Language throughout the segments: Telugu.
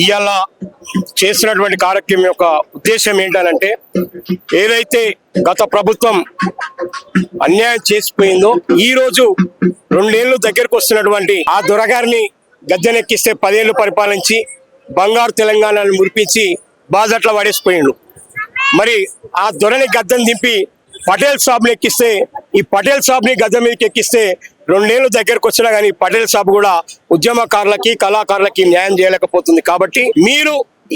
ఇవాళ చేసినటువంటి కార్యక్రమం యొక్క ఉద్దేశం ఏంటంటే, ఏదైతే గత ప్రభుత్వం అన్యాయం చేసిపోయిందో ఈ రోజు 2 ఏళ్ళు దగ్గరకు వస్తున్నటువంటి ఆ దొరగారిని గద్దెనెక్కిస్తే 10 ఏళ్ళు పరిపాలించి బంగారు తెలంగాణను మురిపించి బాధట్ల పడేసిపోయిండు. మరి ఆ దొరని గద్దెను దింపి పటేల్ సాబ్ని ఎక్కిస్తే, ఈ పటేల్ సాబ్ని గద్దె మీదకి ఎక్కిస్తే 2 ఏళ్ళు దగ్గరకు వచ్చినా కానీ పటేల్ సాబ్ కూడా ఉద్యమకారులకి కళాకారులకి న్యాయం చేయలేకపోతుంది. కాబట్టి మీరు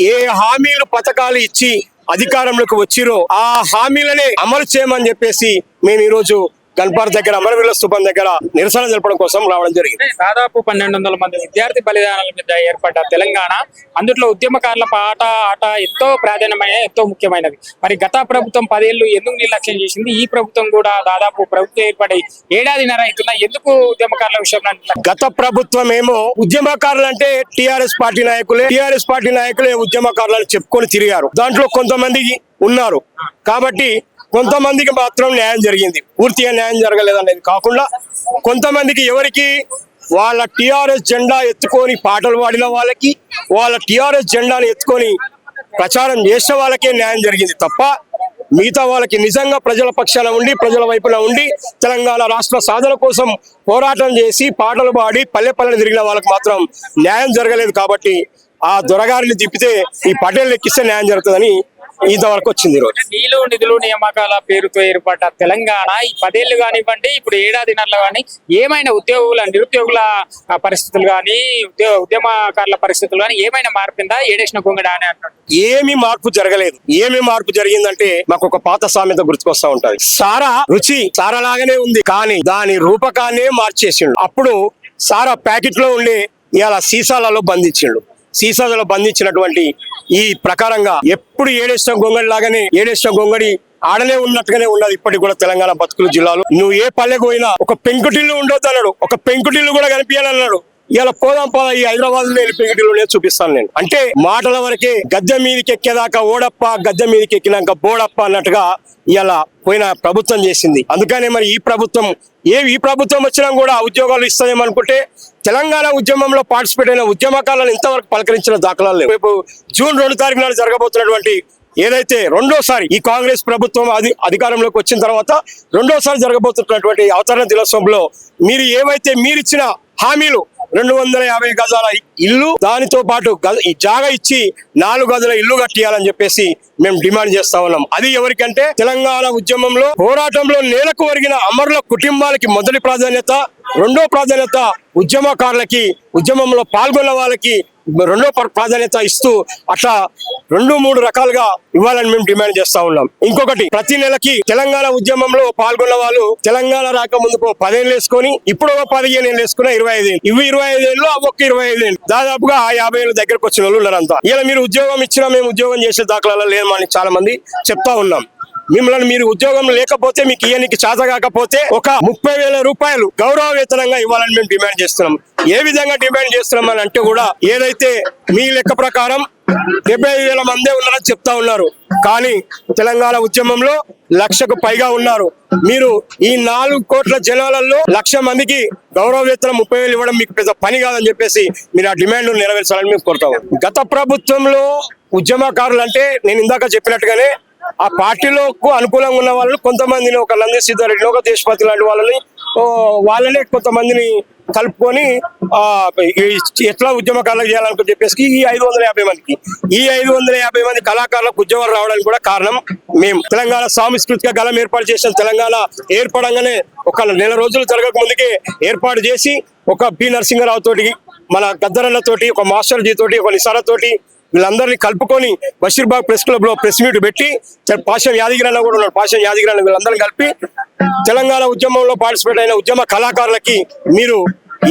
ఏ హామీలు పథకాలు ఇచ్చి అధికారంలోకి వచ్చిరో ఆ హామీలనే అమలు చేయమని చెప్పేసి మేము ఈరోజు గన్పార్ దగ్గర అమరవీరుల స్థూపం దగ్గర నిరసన జరపడం కోసం రావడం జరిగింది. దాదాపు 1200 మంది విద్యార్థి బలిదానాల మీద ఏర్పడ్డ తెలంగాణ, అందులో ఉద్యమకారుల ఆట ఎంతో ప్రాధాన్యమైన ఎంతో ముఖ్యమైనది. మరి గత ప్రభుత్వం 10 ఏళ్ళు ఎందుకు నిర్లక్ష్యం చేసింది? ఈ ప్రభుత్వం కూడా దాదాపు ప్రభుత్వం ఏర్పడి 1.5 ఏళ్ల అవుతున్నా ఎందుకు ఉద్యమకారుల విషయంలో? గత ప్రభుత్వం ఏమో ఉద్యమకారులు అంటే టిఆర్ఎస్ పార్టీ నాయకులే ఉద్యమకారులను చెప్పుకొని తిరిగారు. దాంట్లో కొంతమంది ఉన్నారు కాబట్టి కొంతమందికి మాత్రం న్యాయం జరిగింది, పూర్తిగా న్యాయం జరగలేదనేది కాకుండా కొంతమందికి ఎవరికి వాళ్ళ టిఆర్ఎస్ జెండా ఎత్తుకొని పాటలు పాడిన వాళ్ళకి, వాళ్ళ టిఆర్ఎస్ జెండాను ఎత్తుకొని ప్రచారం చేసిన వాళ్ళకే న్యాయం జరిగింది తప్ప మిగతా వాళ్ళకి నిజంగా ప్రజల పక్షాన ఉండి ప్రజల వైపున ఉండి తెలంగాణ రాష్ట్ర సాధన కోసం పోరాటం చేసి పాటలు పాడి పల్లె పల్లెని తిరిగిన వాళ్ళకి మాత్రం న్యాయం జరగలేదు. కాబట్టి ఆ దొరగారిని తిప్పితే ఈ పటేల్ ఎక్కిస్తే న్యాయం జరుగుతుందని ఇంతవరకు వచ్చింది. రోజు నీళ్లు నిధులు నియామకాల పేరుతో ఏర్పడ్డ తెలంగాణ ఈ 10 ఏళ్ళు కానివ్వండి, ఇప్పుడు 1.5 ఏళ్లలో కానీ ఏమైనా నిరుద్యోగుల పరిస్థితులు కానీ ఉద్యమకారుల పరిస్థితులు కానీ ఏమైనా మార్పిందా? ఏడేసిన గొంగడ అని అంటారు. ఏమి మార్పు జరగలేదు. ఏమి మార్పు జరిగిందంటే మాకు ఒక పాత సామెత గుర్తుకొస్తా ఉంటది. సారా రుచి సారా లాగానే ఉంది కానీ దాని రూపకాన్నే మార్చేసిండు. అప్పుడు సారా ప్యాకెట్ లో ఉండి ఇలా సీసాలలో బంధించినటువంటి ఈ ప్రకారంగా ఎప్పుడు ఏడేసిన గొంగడి లాగానే ఏడేసిన గొంగడి ఆడనే ఉన్నట్టుగానే ఉన్నది ఇప్పటికి కూడా తెలంగాణ బతుకుల జిల్లాలో. నువ్వు ఏ పల్లెకు పోయినా ఒక పెంకుటిల్లు ఉండొద్దు అన్నాడు, ఒక పెంకుటిల్లు కూడా కనిపించాలన్నాడు. ఇలా పోదాం ఈ హైదరాబాద్ లో పెంకుటిల్లు చూపిస్తాను నేను అంటే మాటల వరకే గద్దె మీదకి ఎక్కేదాకా ఓడప్ప, గద్దె మీదకి ఎక్కినాక బోడప్ప అన్నట్టుగా ఇలా పోయిన ప్రభుత్వం చేసింది. అందుకనే మరి ఈ ప్రభుత్వం వచ్చినా కూడా ఉద్యోగాలు ఇస్తామనుకుంటే తెలంగాణ ఉద్యమంలో పార్టిసిపేట్ అయిన ఉద్యమకాలను ఇంతవరకు పలకరించిన దాఖలాలు లేవు. రేపు జూన్ 2 తారీఖు నాడు జరగబోతున్నటువంటి ఏదైతే రెండోసారి ఈ కాంగ్రెస్ ప్రభుత్వం అధికారంలోకి వచ్చిన తర్వాత రెండోసారి జరగబోతున్నటువంటి అవతరణ దినోత్సవంలో మీరిచ్చిన హామీలు 250 గజాల ఇల్లు, దానితో పాటు ఈ జాగా ఇచ్చి 4 గదుల ఇల్లు కట్టియాలని చెప్పేసి మేము డిమాండ్ చేస్తా ఉన్నాం. అది ఎవరికంటే తెలంగాణ ఉద్యమంలో పోరాటంలో నేలకు ఒరిగిన అమరుల కుటుంబాలకి మొదటి ప్రాధాన్యత, రెండో ప్రాధాన్యత ఉద్యమకారులకి, ఉద్యమంలో పాల్గొన్న వాళ్ళకి రెండో ప్రాధాన్యత ఇస్తూ అట్లా 2-3 రకాలుగా ఇవ్వాలని మేము డిమాండ్ చేస్తా ఉన్నాం. ఇంకొకటి, ప్రతి నెలకి తెలంగాణ ఉద్యమంలో పాల్గొన్న వాళ్ళు తెలంగాణ రాక ముందుకు 10 ఏళ్ళు వేసుకొని ఇప్పుడు 15 ఏళ్ళు వేసుకున్న 25 ఏళ్ళు, ఇవి 25 ఏళ్ళు, ఒక్క 25 ఏళ్ళు, దాదాపుగా 50 ఏళ్ళు దగ్గరకు వచ్చిన వాళ్ళు ఉన్నారంతా. ఇలా మీరు ఉద్యోగం ఇచ్చినా మేము ఉద్యోగం చేసే దాఖలాలు లేమని చాలా మంది చెప్తా ఉన్నాం. మిమ్మల్ని మీరు ఉద్యోగం లేకపోతే మీకు ఇయ్యనికి చేత కాకపోతే ఒక 30,000 రూపాయలు గౌరవ వేతనంగా ఇవ్వాలని మేము డిమాండ్ చేస్తున్నాం. ఏ విధంగా డిమాండ్ చేస్తున్నాం అని అంటే కూడా ఏదైతే మీ లెక్క ప్రకారం 75,000 మందే ఉన్నారని చెప్తా ఉన్నారు, కానీ తెలంగాణ ఉద్యమంలో 1,00,000కు పైగా ఉన్నారు. మీరు ఈ 4 కోట్ల జనాలలో 1,00,000 మందికి గౌరవ వేతనం 30,000 ఇవ్వడం మీకు పెద్ద పని కాదని చెప్పేసి మీరు ఆ డిమాండ్ నెరవేర్చాలని మేము కోరుతాం. గత ప్రభుత్వంలో ఉద్యమకారులు అంటే నేను ఇందాక చెప్పినట్టుగానే ఆ పార్టీలకు అనుకూలంగా ఉన్న వాళ్ళని కొంతమందిని, ఒక నంది సిద్ధారెడ్డి, ఒక దేశపతి లాంటి వాళ్ళనే కొంతమందిని కలుపుకొని ఎట్లా ఉద్యమకారులకు చేయాలని చెప్పేసి ఈ 550 మందికి, ఈ 550 మంది కళాకారులకు ఉద్యోగాలు రావడానికి కూడా కారణం మేము. తెలంగాణ సాంస్కృతిక గలం ఏర్పాటు చేసిన తెలంగాణ ఏర్పడంగానే ఒక నెల రోజులు జరగక ముందుకే ఏర్పాటు చేసి ఒక బి నరసింహరావు తోటి, మన గద్దరన్న తోటి, ఒక మాస్టర్ జీ తోటి, ఒక నిసార తోటి వీళ్ళందరినీ కలుపుకొని బషీర్బాగ్ ప్రెస్ క్లబ్ లో ప్రెస్ మీట్ పెట్టి, పాషం యాదగిరన్న కూడా ఉన్నాడు, పాషం యాదగిరన్న వీళ్ళందరినీ కలిపి తెలంగాణ ఉద్యమంలో పార్టిసిపేట్ అయిన ఉద్యమ కళాకారులకి మీరు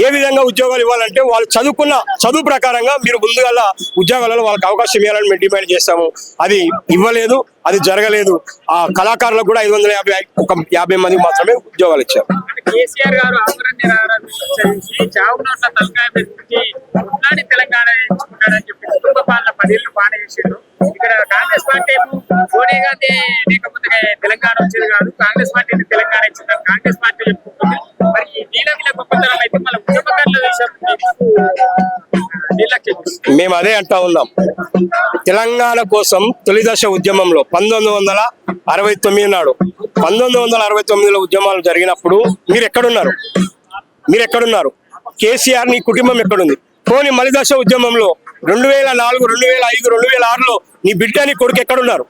ఏ విధంగా ఉద్యోగాలు ఇవ్వాలంటే వాళ్ళు చదువుకున్న చదువు ప్రకారంగా మీరు ముందుగా ఉద్యోగాలలో వాళ్ళకి అవకాశం ఇవ్వాలని మేము డిమాండ్ చేస్తాము. అది ఇవ్వలేదు, అది జరగలేదు. ఆ కళాకారులకు కూడా 550 మందికి మాత్రమే ఉద్యోగాలు ఇచ్చారు. కేసీఆర్ గారు తెలంగాణ కుటుంబ పాలన 10 ఏళ్ళు బాగా చేసిండు. ఇక్కడ కాంగ్రెస్ పార్టీ సోనియా గాంధీ లేకపోతే తెలంగాణ వచ్చేది కాదు, కాంగ్రెస్ పార్టీ తెలంగాణ ఇచ్చింది కాంగ్రెస్ పార్టీ చెప్పుకుంటుంది. మరి నీలమిల గొప్పతనం అయితే మన ఉద్యమకారుల విషయం నిర్లక్ష్యం చేస్తుంది. మేము అదే అంటా ఉన్నాం. తెలంగాణ కోసం తొలి దశ ఉద్యమంలో 1969 నాడు 1969లో ఉద్యమాలు జరిగినప్పుడు మీరు ఎక్కడున్నారు? కేసీఆర్ నీ కుటుంబం ఎక్కడుంది? పోనీ మలి దశ ఉద్యమంలో 2004, 2005, 2006లో నీ బిడ్డ నీ కొడుకు ఎక్కడున్నారు?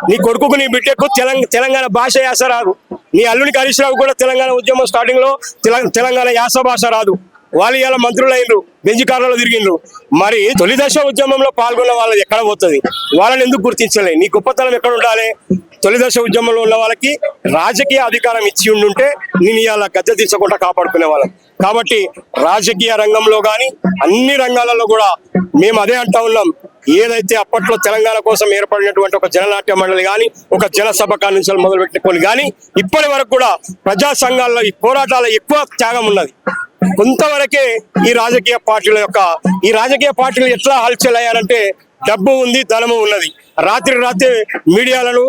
నీ కొడుకుకు నీ బిడ్డకు తెలంగాణ భాష యాస రాదు. నీ అల్లునికి హరీష్ రావు కూడా తెలంగాణ ఉద్యమం స్టార్టింగ్ లో తెలంగాణ యాస భాష రాదు. వాళ్ళు ఇలా మంత్రులు అయినరు, బెంజ్ కార్లలో తిరిగిండ్రు. మరి తొలి దశ ఉద్యమంలో పాల్గొన్న వాళ్ళది ఎక్కడ పోతుంది? వాళ్ళని ఎందుకు గుర్తించలే? నీ గొప్పతనం ఎక్కడ ఉండాలి? తొలి దశ ఉద్యమంలో ఉన్న వాళ్ళకి రాజకీయ అధికారం ఇచ్చి ఉండుంటే నేను ఇవాళ గద్దె తీర్చకుండా కాపాడుకునే వాళ్ళం. కాబట్టి రాజకీయ రంగంలో కానీ అన్ని రంగాలలో కూడా మేము అదే అంటా ఉన్నాం. ఏదైతే అప్పట్లో తెలంగాణ కోసం ఏర్పడినటువంటి ఒక జననాట్య మండలి కానీ, ఒక జనసభ నుంచి మొదలు పెట్టుకొని కానీ ఇప్పటి వరకు కూడా ప్రజా సంఘాల్లో ఈ పోరాటాల ఎక్కువ త్యాగం ఉన్నది. కొంతవరకే ఈ రాజకీయ పార్టీలు ఎట్లా హల్చల్ అయ్యారంటే డబ్బు ఉంది, ధనము ఉన్నది. రాత్రి మీడియాలను,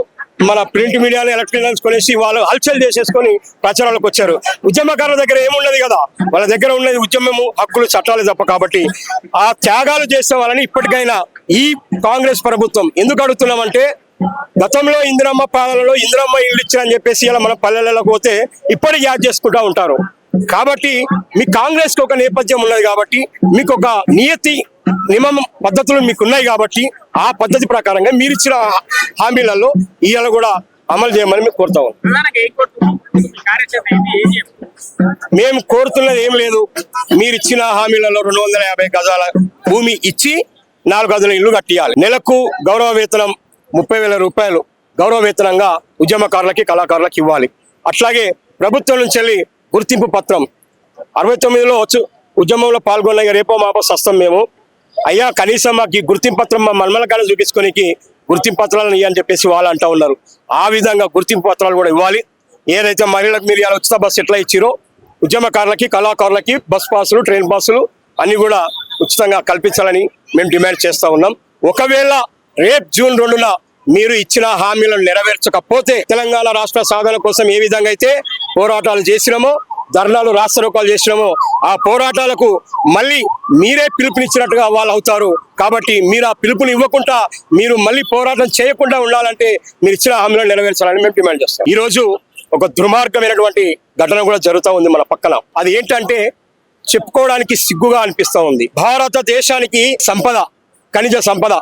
మన ప్రింట్ మీడియాను, ఎలక్ట్రానిక్స్ కొనేసి వాళ్ళు హల్చల్ చేసేసుకొని ప్రచారాలకు వచ్చారు. ఉద్యమకారుల దగ్గర ఏమున్నది కదా? వాళ్ళ దగ్గర ఉన్నది ఉద్యమము, హక్కులు, చట్టాలు తప్ప. కాబట్టి ఆ త్యాగాలు చేసే వాళ్ళని ఇప్పటికైనా ఈ కాంగ్రెస్ ప్రభుత్వం ఎందుకు అడుగుతున్నామంటే, గతంలో ఇందిరమ్మ పాలనలో ఇందిరమ్మ ఇల్లు ఇచ్చారని చెప్పేసి ఇలా మన పల్లెలకు పోతే ఇప్పటికి యాద్ చేసుకుంటా ఉంటారు. కాబట్టి మీ కాంగ్రెస్ కి ఒక నేపథ్యం ఉన్నది కాబట్టి, మీకు ఒక నియమ పద్ధతులు మీకు ఉన్నాయి కాబట్టి ఆ పద్ధతి ప్రకారంగా మీరు ఇచ్చిన హామీలలో ఇవాళ కూడా అమలు చేయమని మేము కోరుతాం. మేము కోరుతున్నది ఏం లేదు. మీరు ఇచ్చిన హామీలలో 250 గజాల భూమి ఇచ్చి 4 గదుల ఇల్లు కట్టియాలి. నెలకు గౌరవ వేతనం 30,000 రూపాయలు గౌరవ వేతనంగా ఉద్యమకారులకి, కళాకారులకు ఇవ్వాలి. అట్లాగే ప్రభుత్వం నుంచి వెళ్ళి గుర్తింపు పత్రం 69లో ఉద్యమంలో పాల్గొన్న రేపో మాపో సస్తం మేము అయ్యా, కనీసం మాకు ఈ గుర్తింపు పత్రం మా మన్మలకాలను చూపించుకోనికి గుర్తింపు పత్రాలను ఇవ్వని చెప్పేసి వాళ్ళు అంటూ ఉన్నారు. ఆ విధంగా గుర్తింపు పత్రాలు కూడా ఇవ్వాలి. ఏదైతే మహిళలకు మీరు ఇలా ఉచిత బస్సు ఎట్లా ఇచ్చిరో ఉద్యమకారులకి, కళాకారులకి బస్ పాసులు, ట్రైన్ పాసులు అన్ని కూడా ఉచితంగా కల్పించాలని మేము డిమాండ్ చేస్తూ ఉన్నాం. ఒకవేళ రేపు జూన్ 2న మీరు ఇచ్చిన హామీలను నెరవేర్చకపోతే తెలంగాణ రాష్ట్ర సాధన కోసం ఏ విధంగా అయితే పోరాటాలు చేసినామో, ధర్నాలు, రాస్తారోకాలు చేసినామో ఆ పోరాటాలకు మళ్ళీ మీరే పిలుపునిచ్చినట్టుగా వాళ్ళు అవుతారు. కాబట్టి మీరు ఆ పిలుపుని ఇవ్వకుండా మీరు మళ్ళీ పోరాటం చేయకుండా ఉండాలంటే మీరు ఇచ్చిన హామీలను నెరవేర్చాలని మేము డిమాండ్ చేస్తాం. ఈ రోజు ఒక దుర్మార్గమైనటువంటి ఘటన కూడా జరుగుతూ ఉంది మన పక్కన. అది ఏంటంటే చెప్పుకోవడానికి సిగ్గుగా అనిపిస్తూ ఉంది. భారతదేశానికి సంపద, ఖనిజ సంపద,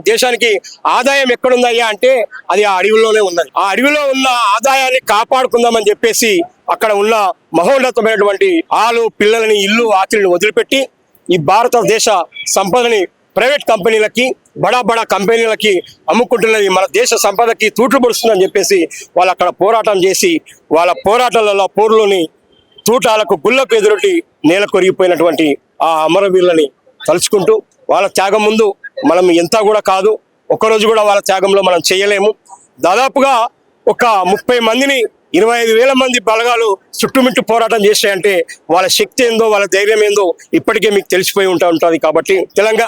దేశానికి ఆదాయం ఎక్కడుందయ్యా అంటే అది ఆ అడవిలోనే ఉన్నది. ఆ అడవిలో ఉన్న ఆదాయాన్ని కాపాడుకుందామని చెప్పేసి అక్కడ ఉన్న మహోన్నతమైనటువంటి ఆలు పిల్లలని, ఇల్లు ఆకిలిని వదిలిపెట్టి ఈ భారతదేశ సంపదని ప్రైవేట్ కంపెనీలకి, బడా కంపెనీలకి అమ్ముకుంటున్నది. మన దేశ సంపదకి తూట్లు పొడుస్తుందని చెప్పేసి వాళ్ళు అక్కడ పోరాటం చేసి వాళ్ళ పోరాటాలలో పోరులోని తూటాలకు, గుళ్ళకు ఎదురొట్టి నేల కొరిగిపోయినటువంటి ఆ అమరవీరులని తలుచుకుంటూ వాళ్ళ త్యాగం ముందు మనం ఎంత కూడా కాదు. ఒక్కరోజు కూడా వాళ్ళ త్యాగంలో మనం చేయలేము. దాదాపుగా ఒక 30 మందిని 25,000 మంది బలగాలు చుట్టుముట్టు పోరాటం చేశాయంటే వాళ్ళ శక్తి ఏందో, వాళ్ళ ధైర్యం ఏందో ఇప్పటికే మీకు తెలిసిపోయి ఉంటుంది. కాబట్టి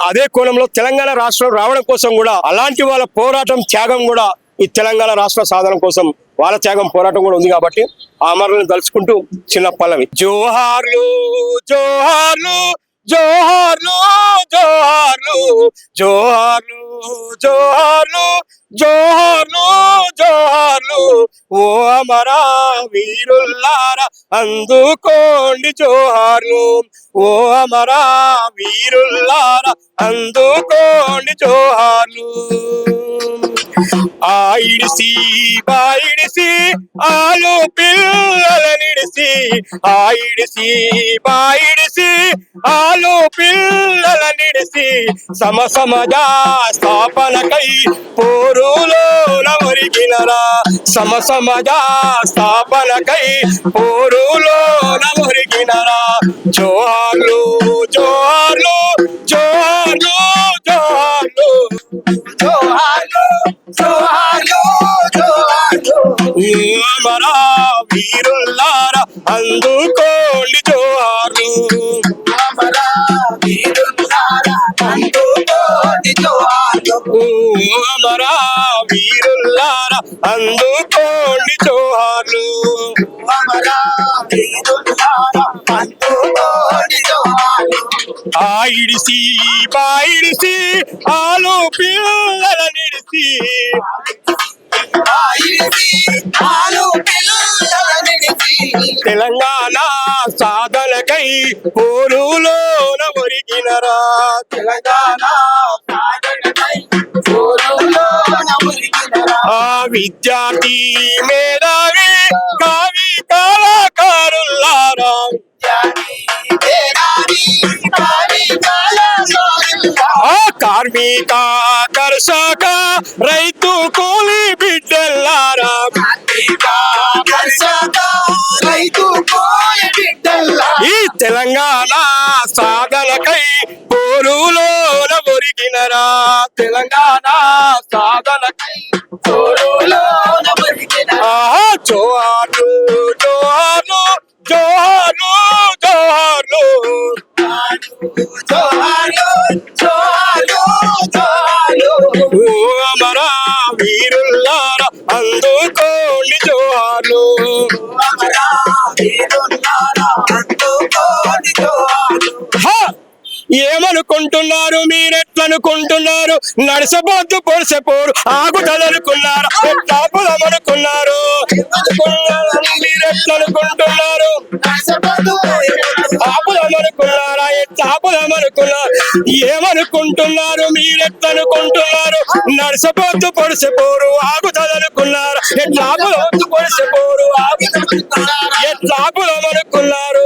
అదే కోణంలో తెలంగాణ రాష్ట్రం రావడం కోసం కూడా అలాంటి వాళ్ళ పోరాటం, త్యాగం కూడా ఈ తెలంగాణ రాష్ట్ర సాధన కోసం వాళ్ళ త్యాగం, పోరాటం కూడా ఉంది. కాబట్టి ఆ అమరులను తలుచుకుంటూ చిన్న పల్లవి. జోహార్లు జోహార్లు జోహార్లు జోహార్లు జోహార్లు జోహార్లు జోహార్లు జోహార్లు ఓ అమరా వీరుల్లారా అందుకోండి జోహార్లు. ఓ అమరా వీరుల్లారా అందుకోండి జోహార్లు. ఆయిడిసి బాయిడిసి ఆలు పిల్లలనిడిసి, ఆయిడిసి బాయిడిసి ఆలు పిల్లలనిడిసి సమసమాజ స్థాపనకై పోరులోన ఒరిగినరా. సమసమాజ స్థాపనకై పోరులోన ఒరిగినరా. జోహార్లు జోహార్లు జోహార్లు జోహార్లు జోహార్లు జోహార్లు జోహార్లు అమరా వీరుల్లారా అందుకోండి జోహార్లు. అమరా వీరుల్లారా అందుకోండి జోహార్లు. అమరా వీరుల్లారా అందుకోండి జోహార్లు. అమరా ఆ ఇడిసి బాయిడిసి ఆలు పిల్లల నిడిసి తెలంగాణ సాధనకై పోరులోన ఒరిగినరా తెలంగాణ ఆ విద్యార్థి మేధావి కవి కళాకారులారా ఆ కార్మిక కర్షక రైతు కూలి బిడ్డలారా ఈ తెలంగాణ సాధనకై పోరులోన ఒరిగినరా తెలంగాణ సాధనకై ఆహా జోహార్లు జోహార్లు జోహార్లు జోహార్లు ఓ అమరా వీరుల్లారా అందుకోండి జోహార్లు హా! ఏమనుకుంటున్నారు మీరెట్లనుకుంటున్నారు నడసబోద్దు పొడిసెపోరు ఆగుదలనుకున్నారు ఎట్లాపుదమనుకున్నారు మీరెట్లనుకుంటున్నారు ఆపుదమనుకున్నారా ఎట్లాపుదమనుకున్నారు ఏమనుకుంటున్నారు మీరెట్లనుకుంటున్నారు నడసబోద్దు పొడిసెపోరు ఆగుదలనుకున్నారు ఎట్లాపుదొద్దు పొడిసెపోరు ఎట్లాపుదమనుకున్నారు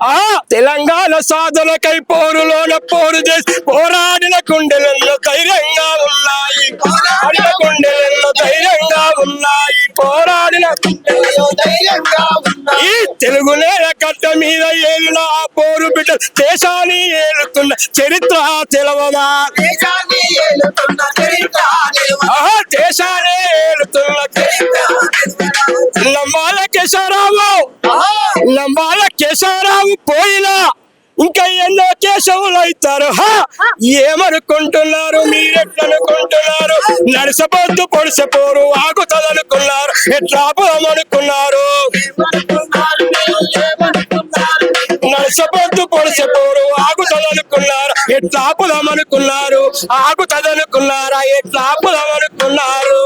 ఆ తెలంగాణ సాధనకై పోరులోన పోరు చేసి పోరాడిన గుండెలలో ధైర్యంగా ఉన్నాయి పోరాడిన గుండెలలో ధైర్యంగా ఉన్నాయి పోరాడిన గుండెలలో ధైర్యంగా ఉన్నాయి ఈ తెలుగు నేల కట్ట మీద ఏలిన ఆ పోరు బిడ్డ దేశాన్ని ఏలుతున్న చరిత్ర తెలవదా దేశాన్ని ఏలుతున్న లంబాల కేశవరావు పోయినా ఇంకా ఎన్నో కేశవులు అవుతారు ఏమనుకుంటున్నారు మీరెట్లనుకుంటున్నారు నడసబోద్దు పొడిసెపోరు ఆగుతదనుకున్నారు ఎట్లా ఆపుదామనుకున్నారు నడసబోద్దు పొడిసెపోరు ఆగుతదనుకున్నారు ఎట్లా ఆపుదామనుకున్నారు ఆగుతదనుకున్నారా ఎట్లా ఆపుదామనుకున్నారు